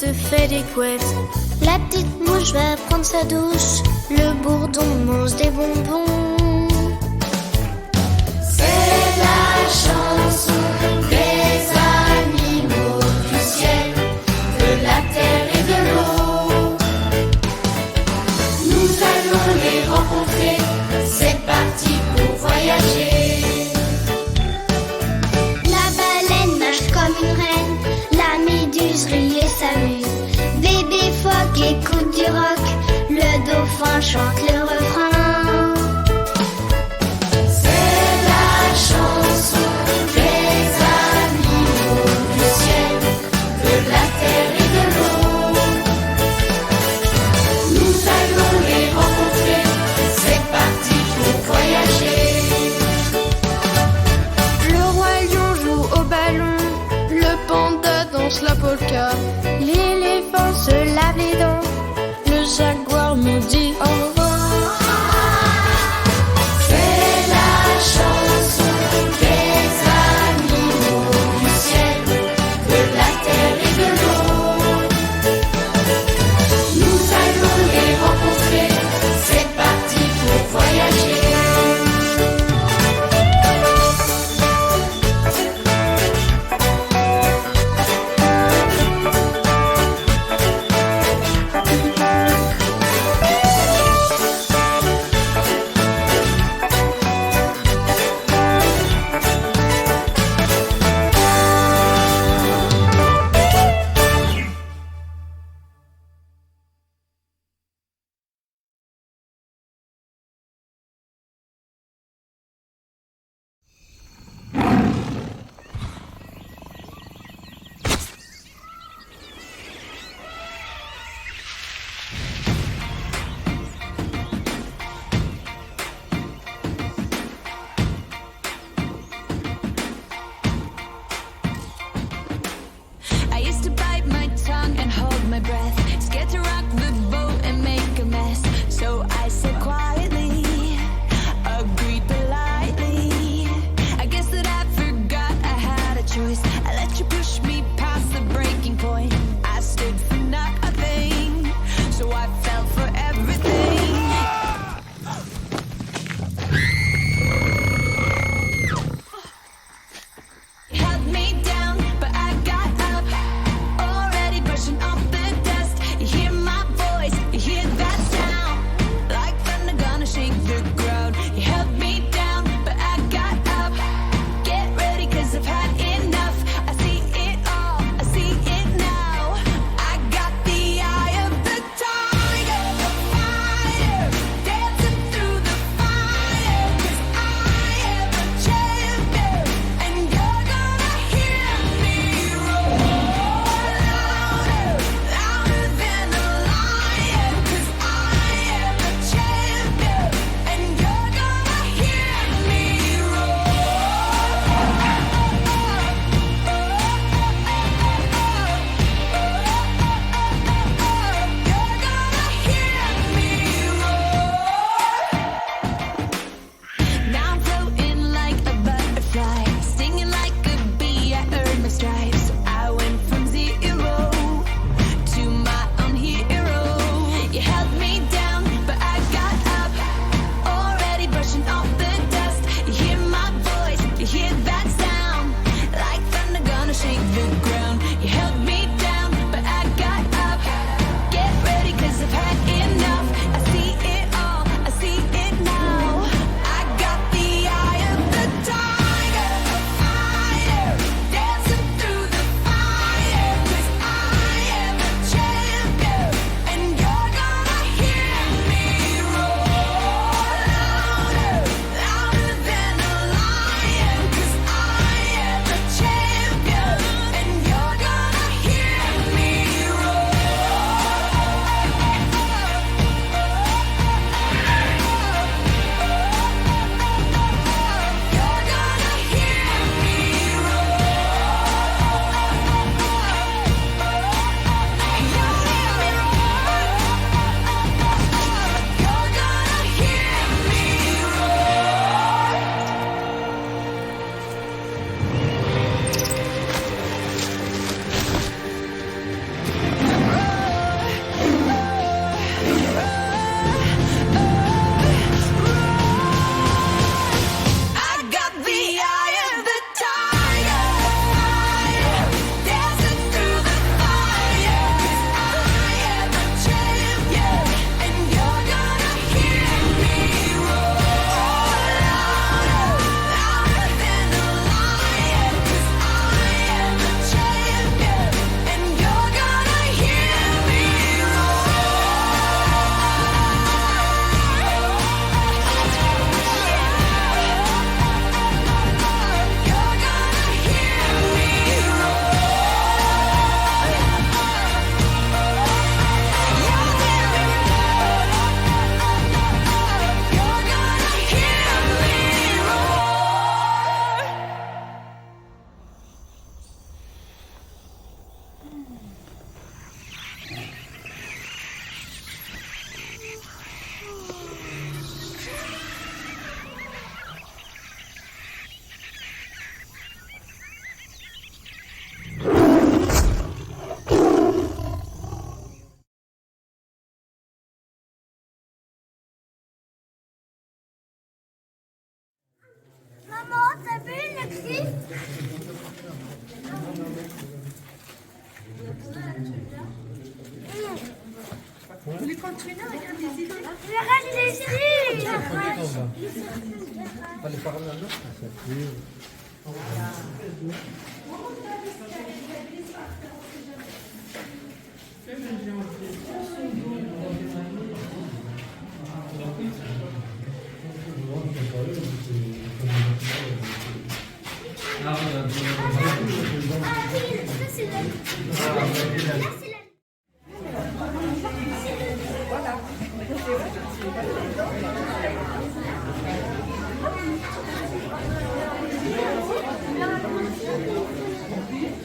se fait des couettes. La petite mouche va prendre sa douche. Le bourdon mange des bonbons. C'est la chanson des animaux du ciel, de la terre et de l'eau. Nous allons les rencontrer, c'est parti pour voyager. La baleine marche comme une reine. La méduse rit et s'amuse. Bébé phoque écoute du rock. Le dauphin chante le refrain. C'est la chanson des animaux du ciel, de la terre et de l'eau. Nous allons les rencontrer, c'est parti pour voyager. Le roi lion joue au ballon, le panda danse la polka, l'éléphant se lave les dents, le jaguar nous dit au revoir.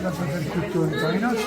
Là, ça fait tutto in trainascia.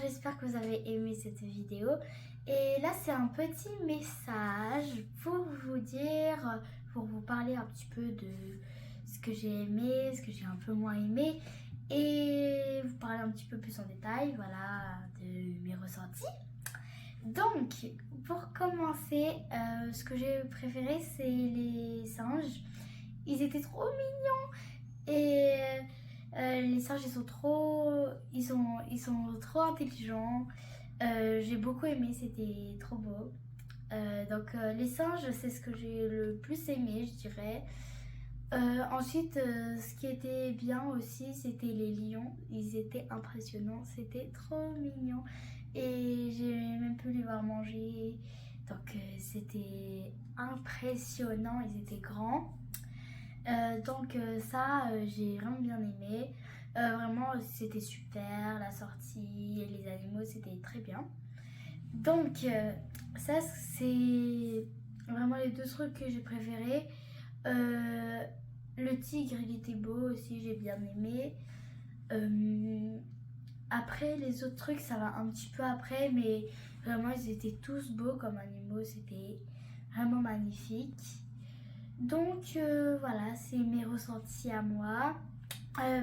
J'espère que vous avez aimé cette vidéo. Et là, c'est un petit message pour vous dire, pour vous parler un petit peu de ce que j'ai aimé, ce que j'ai un peu moins aimé. Et vous parler un petit peu plus en détail, voilà, de mes ressentis. Donc, pour commencer, ce que j'ai préféré, c'est les singes. Ils étaient trop mignons. Et les singes, ils sont trop intelligents. J'ai beaucoup aimé, c'était trop beau. Donc les singes, c'est ce que j'ai le plus aimé, je dirais. Ensuite, ce qui était bien aussi, c'était les lions. Ils étaient impressionnants, c'était trop mignon. Et j'ai même pu les voir manger. Donc c'était impressionnant, ils étaient grands. Donc ça, j'ai vraiment bien aimé. Vraiment, c'était super, la sortie et les animaux, c'était très bien. Donc ça, c'est vraiment les deux trucs que j'ai préférés. Le tigre, il était beau aussi, j'ai bien aimé. Après, les autres trucs, ça va un petit peu après, mais vraiment, ils étaient tous beaux comme animaux, c'était vraiment magnifique. Donc voilà, c'est mes ressentis à moi.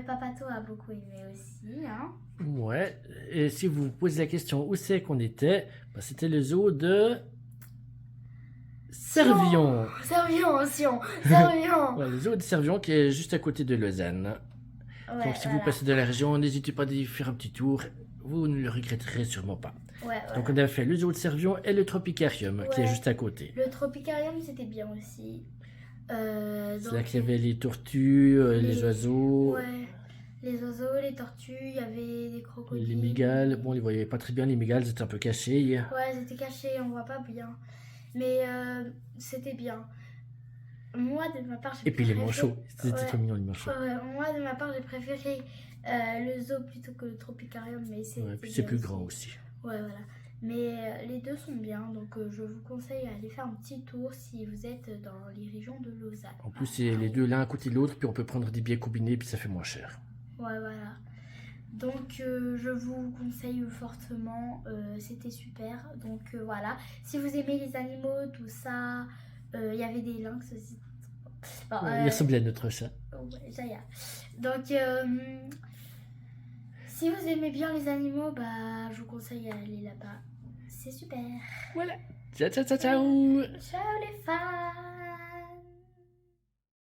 Papato a beaucoup aimé aussi. Hein. Ouais, et si vous vous posez la question où c'est qu'on était, bah, c'était le zoo de Servion. Servion. Ouais, le zoo de Servion qui est juste à côté de Lausanne. Ouais, Donc si vous passez de la région, n'hésitez pas d'y faire un petit tour, vous ne le regretterez sûrement pas. Ouais, Donc on a fait le zoo de Servion et le Tropicarium qui est Ouais. juste à côté. Le Tropicarium, c'était bien aussi. C'est là qu'il y avait les tortues, les oiseaux. Ouais, les oiseaux, les tortues, il y avait des crocodiles. Les mygales, bon, on les voyait pas très bien, les mygales, c'était un peu caché. Ouais, elles étaient cachées, on voit pas bien. Mais c'était bien. Moi, de ma part, j'ai Et puis les préféré- manchots, c'était Ouais. trop mignon, les manchots. Moi, de ma part, j'ai préféré le zoo plutôt que le tropicarium, mais c'est Ouais, puis c'est plus grand aussi. Ouais, voilà. Mais les deux sont bien, donc je vous conseille d'aller faire un petit tour si vous êtes dans les régions de Lausanne. En plus, c'est les deux l'un à côté de l'autre, puis on peut prendre des billets combinés, puis ça fait moins cher. Ouais, voilà. Donc je vous conseille fortement, c'était super. Donc voilà, si vous aimez les animaux, tout ça, il y avait des lynx aussi. Bon, Il ressemblait à notre chat. ouais, ça y est. Donc si vous aimez bien les animaux, bah je vous conseille d'aller là-bas. C'est super. Voilà. Ciao, ciao, ciao, ciao. Ciao les fans.